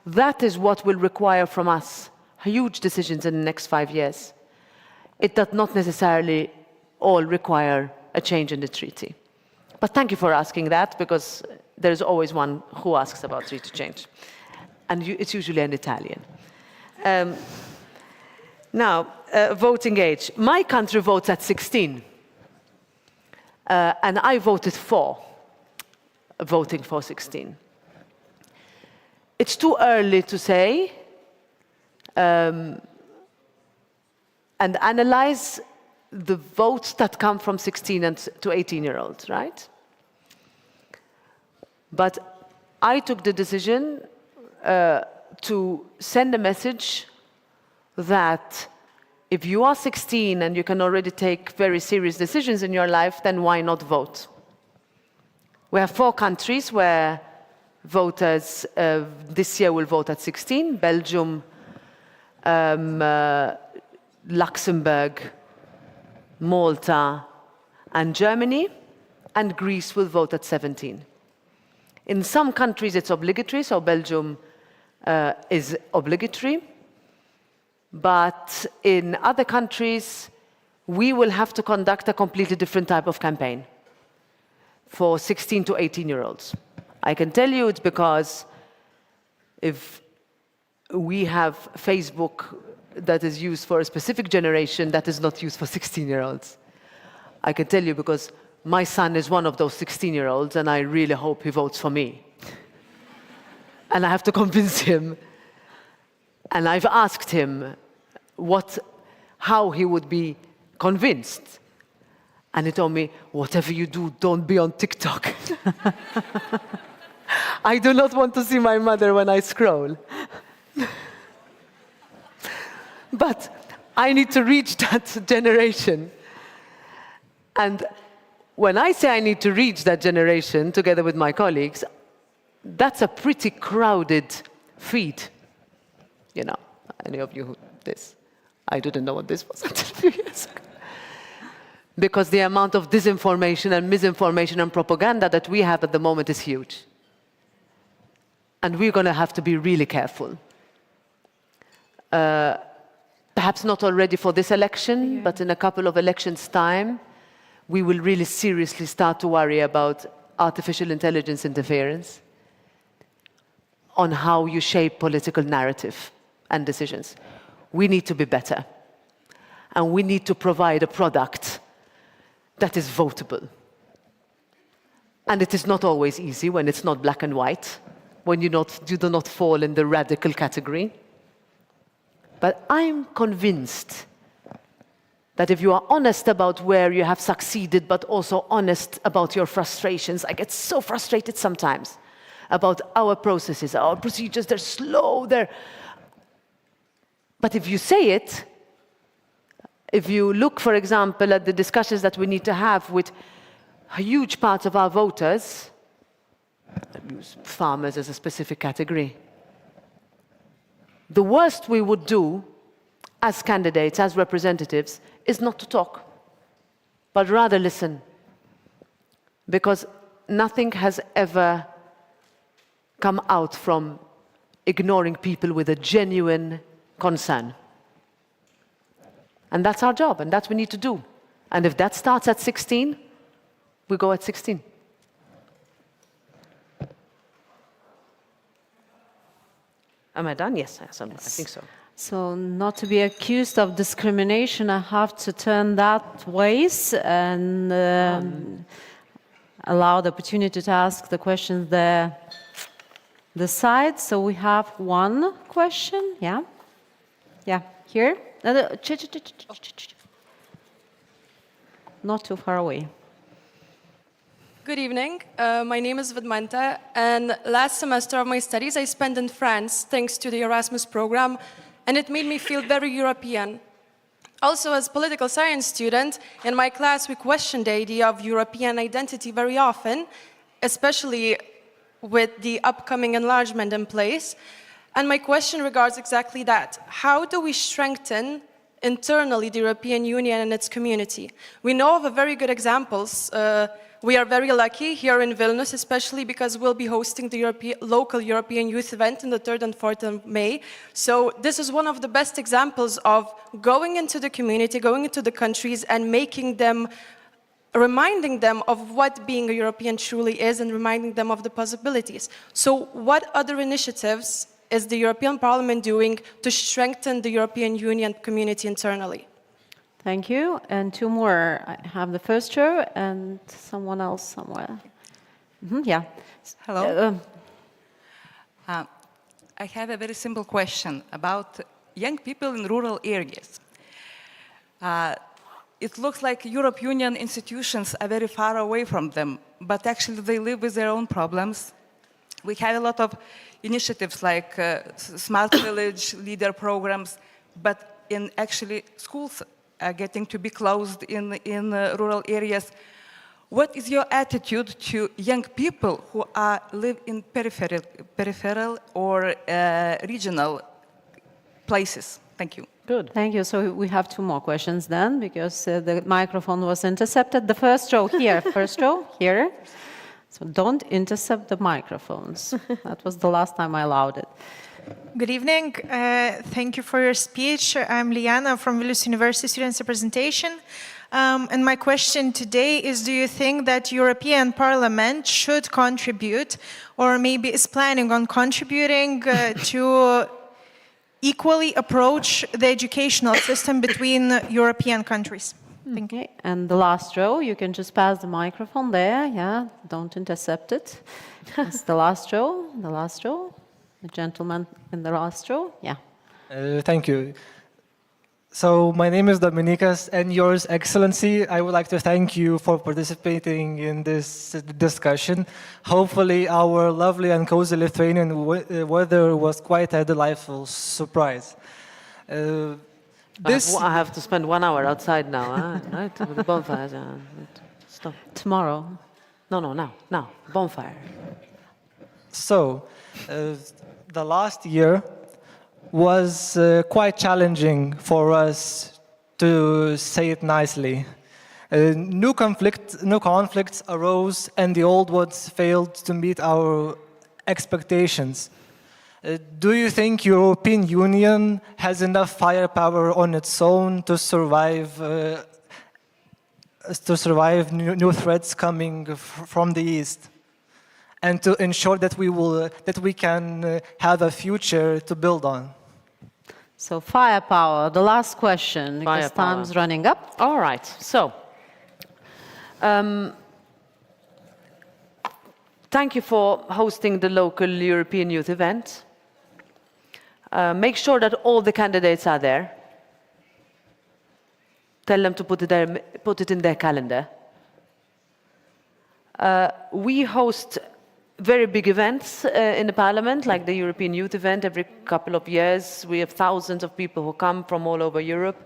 that is what will require from us huge decisions in the next 5 years. It does not necessarily all require a change in the treaty. But thank you for asking that, because there's always one who asks about treaty change. And it's usually an Italian. Now, voting age. My country votes at 16. And I voted for voting for 16. It's too early to say and analyze the votes that come from 16 and to 18-year-olds, right? But I took the decision to send a message that if you are 16 and you can already take very serious decisions in your life, then why not vote? We have 4 countries where voters this year will vote at 16: Belgium, Luxembourg, Malta, and Germany, and Greece will vote at 17. In some countries it's obligatory, so Belgium, is obligatory, but in other countries, we will have to conduct a completely different type of campaign for 16 to 18-year-olds. I can tell you it's because if we have Facebook that is used for a specific generation that is not used for 16-year-olds. I can tell you because my son is one of those 16-year-olds, and I really hope he votes for me. And I have to convince him. And I've asked him how he would be convinced. And he told me, whatever you do, don't be on TikTok. I do not want to see my mother when I scroll. But I need to reach that generation. And when I say I need to reach that generation together with my colleagues, that's a pretty crowded feed. You know, any of you who this? I didn't know what this was until a few years ago. Because the amount of disinformation and misinformation and propaganda that we have at the moment is huge. And we're going to have to be really careful. Perhaps not already for this election, but in a couple of elections' time, we will really seriously start to worry about artificial intelligence interference on how you shape political narrative and decisions. We need to be better. And we need to provide a product that is votable. And it is not always easy when it's not black and white, when you do not fall in the radical category. But I'm convinced that if you are honest about where you have succeeded, but also honest about your frustrations, I get so frustrated sometimes about our processes, our procedures, they're slow, But if you say it, if you look, for example, at the discussions that we need to have with huge parts of our voters, I use farmers as a specific category, the worst we would do as candidates, as representatives, is not to talk, but rather listen. Because nothing has ever come out from ignoring people with a genuine concern. And that's our job, and that's what we need to do. And if that starts at 16, we go at 16. Am I done? Yes, I think so. So not to be accused of discrimination, I have to turn that ways and allow the opportunity to ask the questions the side. So we have one question. Yeah. Yeah, here. Not too far away. Good evening. My name is Vidmanta, and last semester of my studies I spent in France thanks to the Erasmus program, and it made me feel very European. Also, as a political science student, in my class we questioned the idea of European identity very often, especially with the upcoming enlargement in place. And my question regards exactly that. How do we strengthen internally the European Union and its community? We know of very good examples. We are very lucky here in Vilnius, especially because we'll be hosting the local European youth event on the 3rd and 4th of May. So this is one of the best examples of going into the community, going into the countries and reminding them of what being a European truly is and reminding them of the possibilities. So what other initiatives is the European Parliament doing to strengthen the European Union community internally? Thank you. And two more. I have the first row and someone else somewhere. Yeah. Hello. I have a very simple question about young people in rural areas. It looks like European Union institutions are very far away from them, but actually they live with their own problems. We have a lot of initiatives like Smart Village, leader programs, but actually schools are getting to be closed in rural areas. What is your attitude to young people who live in peripheral or regional places? Thank you. Good. Thank you. So we have two more questions then, because the microphone was intercepted. The first row here, first row here. So don't intercept the microphones. That was the last time I allowed it. Good evening. Thank you for your speech. I'm Liana from Vilnius University Students Representation. And my question today is, do you think that European Parliament should contribute or maybe is planning on contributing to equally approach the educational system between European countries? Thank you. Okay, and the last row, you can just pass the microphone there, yeah, don't intercept it. It's the last row, the gentleman in the last row, yeah. Thank you. So my name is Dominikas, and Yours Excellency, I would like to thank you for participating in this discussion. Hopefully our lovely and cozy Lithuanian weather was quite a delightful surprise. I have to spend 1 hour outside now, right? With the bonfires. Stop. Tomorrow. No, now. Bonfire. So, the last year was quite challenging for us, to say it nicely. New conflicts arose, and the old ones failed to meet our expectations. Do you think European Union has enough firepower on its own to survive new threats coming from the east, and to ensure that we can have a future to build on? So firepower, the last question, because time's running up. All right, so thank you for hosting the local European Youth event. Make sure that all the candidates are there. Tell them to put it in their calendar. We host very big events in the Parliament, like the European Youth event every couple of years. We have thousands of people who come from all over Europe.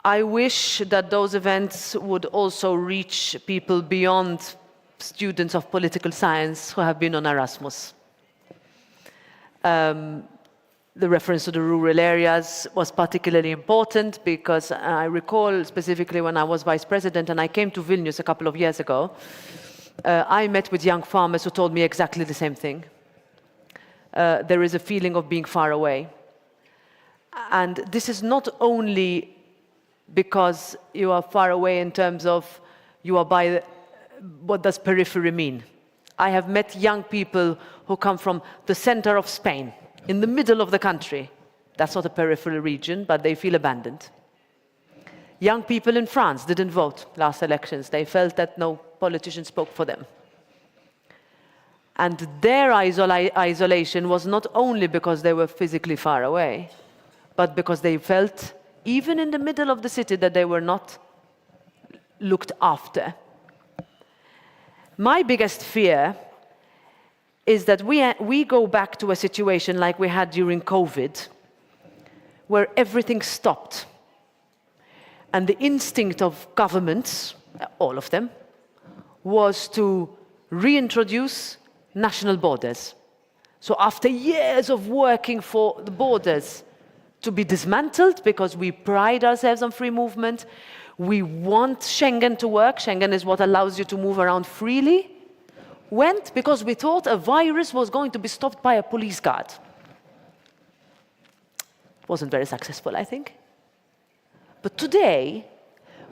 I wish that those events would also reach people beyond students of political science who have been on Erasmus. The reference to the rural areas was particularly important because I recall specifically when I was vice president and I came to Vilnius a couple of years ago, I met with young farmers who told me exactly the same thing. There is a feeling of being far away. And this is not only because you are far away in terms of you are by, what does periphery mean? I have met young people who come from the center of Spain, in the middle of the country. That's not a peripheral region, but they feel abandoned. Young people in France didn't vote last elections. They felt that no politician spoke for them. And their isolation was not only because they were physically far away, but because they felt, even in the middle of the city, that they were not looked after. My biggest fear is that we go back to a situation like we had during COVID, where everything stopped. And the instinct of governments, all of them, was to reintroduce national borders. So after years of working for the borders to be dismantled, because we pride ourselves on free movement, we want Schengen to work. Schengen is what allows you to move around freely. Went because we thought a virus was going to be stopped by a police guard. Wasn't very successful, I think. But today,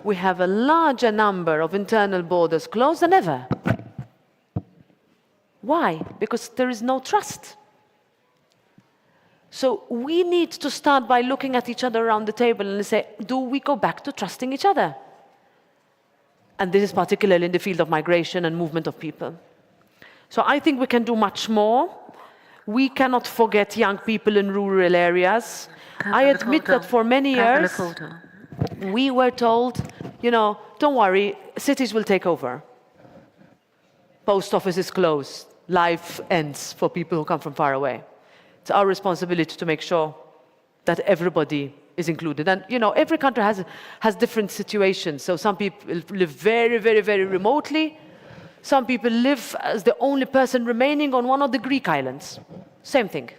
we have a larger number of internal borders closed than ever. Why? Because there is no trust. So we need to start by looking at each other around the table and say, do we go back to trusting each other? And this is particularly in the field of migration and movement of people. So I think we can do much more. We cannot forget young people in rural areas. I admit that for many years, we were told, don't worry, cities will take over. Post office is closed. Life ends for people who come from far away. It's our responsibility to make sure that everybody is included. And, every country has different situations. So some people live very, very, very remotely. Some people live as the only person remaining on one of the Greek islands. Same thing.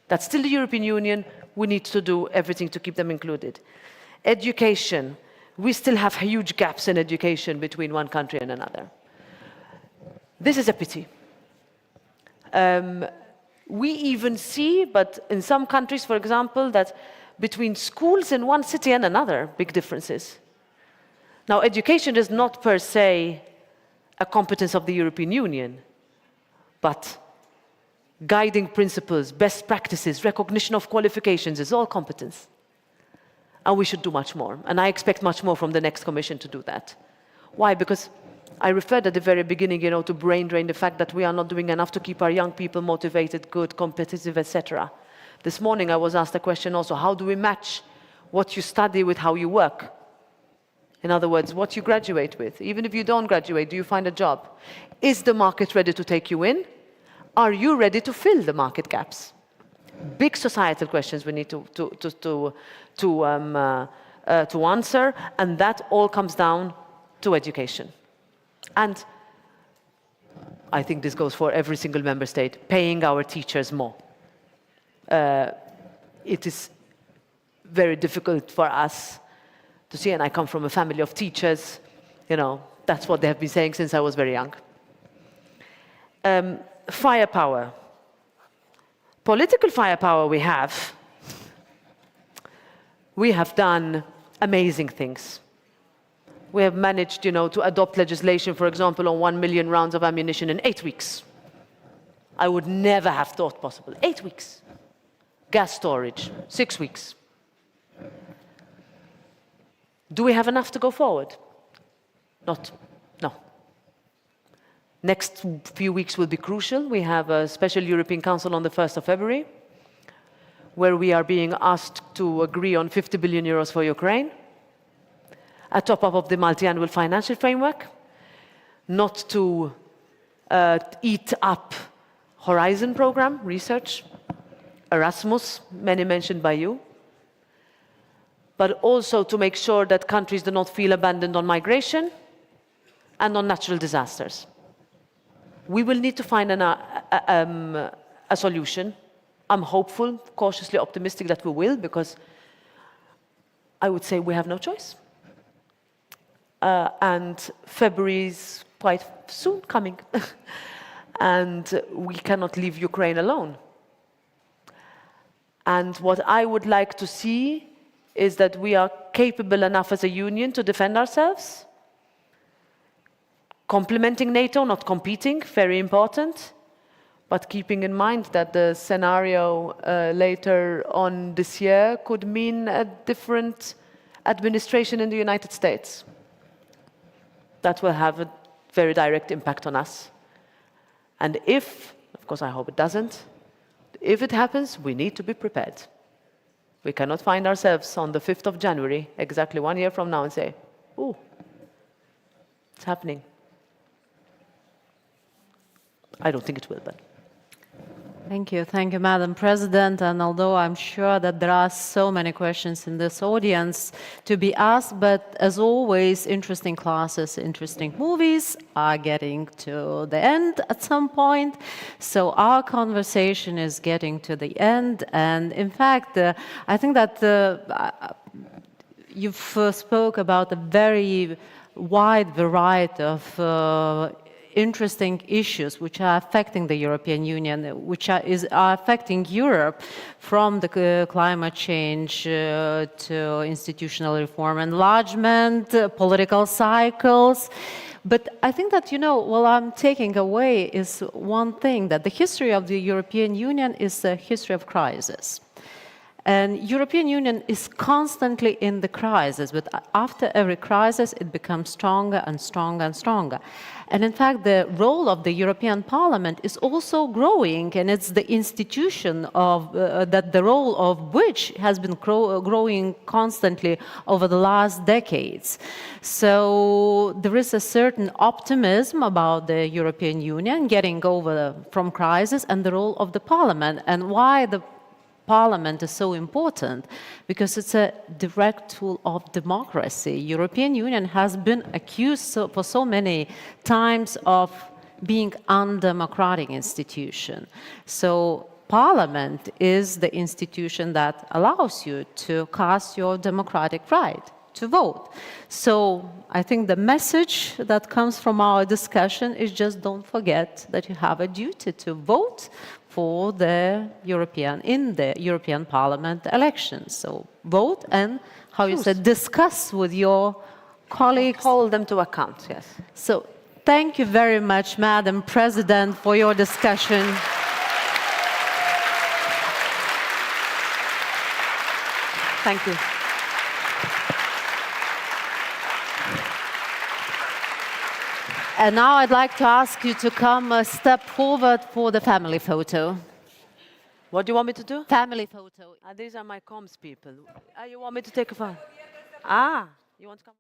That's still the European Union. We need to do everything to keep them included. Education. We still have huge gaps in education between one country and another. This is a pity. We even see, but in some countries, for example, that between schools in one city and another, big differences. Now, education is not per se a competence of the European Union, but guiding principles, best practices, recognition of qualifications is all competence. And we should do much more. And I expect much more from the next Commission to do that. Why? Because I referred at the very beginning, to brain drain, the fact that we are not doing enough to keep our young people motivated, good, competitive, etc. This morning I was asked a question also, how do we match what you study with how you work? In other words, what you graduate with. Even if you don't graduate, do you find a job? Is the market ready to take you in? Are you ready to fill the market gaps? Big societal questions we need to answer, and that all comes down to education. And I think this goes for every single member state, paying our teachers more. It is very difficult for us to see, and I come from a family of teachers, that's what they have been saying since I was very young. Firepower. Political firepower we have done amazing things. We have managed, to adopt legislation, for example, on 1 million rounds of ammunition in 8 weeks. I would never have thought possible. 8 weeks. Gas storage, 6 weeks. Do we have enough to go forward? No. Next few weeks will be crucial. We have a special European Council on the 1st of February, where we are being asked to agree on 50 billion euros for Ukraine, a top-up of the multi-annual financial framework, not to eat up Horizon program, research, Erasmus, many mentioned by you, but also to make sure that countries do not feel abandoned on migration and on natural disasters. We will need to find a solution. I'm hopeful, cautiously optimistic that we will, because I would say we have no choice. And February is quite soon coming. And we cannot leave Ukraine alone. And what I would like to see is that we are capable enough as a union to defend ourselves, complementing NATO, not competing, very important, but keeping in mind that the scenario later on this year could mean a different administration in the United States. That will have a very direct impact on us. And if, of course I hope it doesn't, if it happens, we need to be prepared. We cannot find ourselves on the 5th of January, exactly 1 year from now, and say, ooh, it's happening. I don't think it will, but. Thank you, Madam President. And although I'm sure that there are so many questions in this audience to be asked, but as always, interesting classes, interesting movies are getting to the end at some point. So our conversation is getting to the end. And in fact, I think that you've spoke about a very wide variety of interesting issues which are affecting the European Union, which are affecting Europe, from the climate change to institutional reform, enlargement, political cycles. But I think that, what I'm taking away is one thing, that the history of the European Union is a history of crisis. And European Union is constantly in the crisis, but after every crisis, it becomes stronger and stronger and stronger. And in fact, the role of the European Parliament is also growing, and it's the institution of that the role of which has been growing constantly over the last decades. So there is a certain optimism about the European Union getting over from crisis, and the role of the Parliament, and why the Parliament is so important, because it's a direct tool of democracy. European Union has been accused for so many times of being undemocratic institution. So Parliament is the institution that allows you to cast your democratic right to vote. So I think the message that comes from our discussion is just don't forget that you have a duty to vote for the in the European Parliament elections. So vote and, how you said, discuss with your colleagues. Hold them to account, yes. So thank you very much, Madam President, for your discussion. Thank you. And now I'd like to ask you to come a step forward for the family photo. What do you want me to do? Family photo. These are my comms people. You want me to take a photo? You want to come?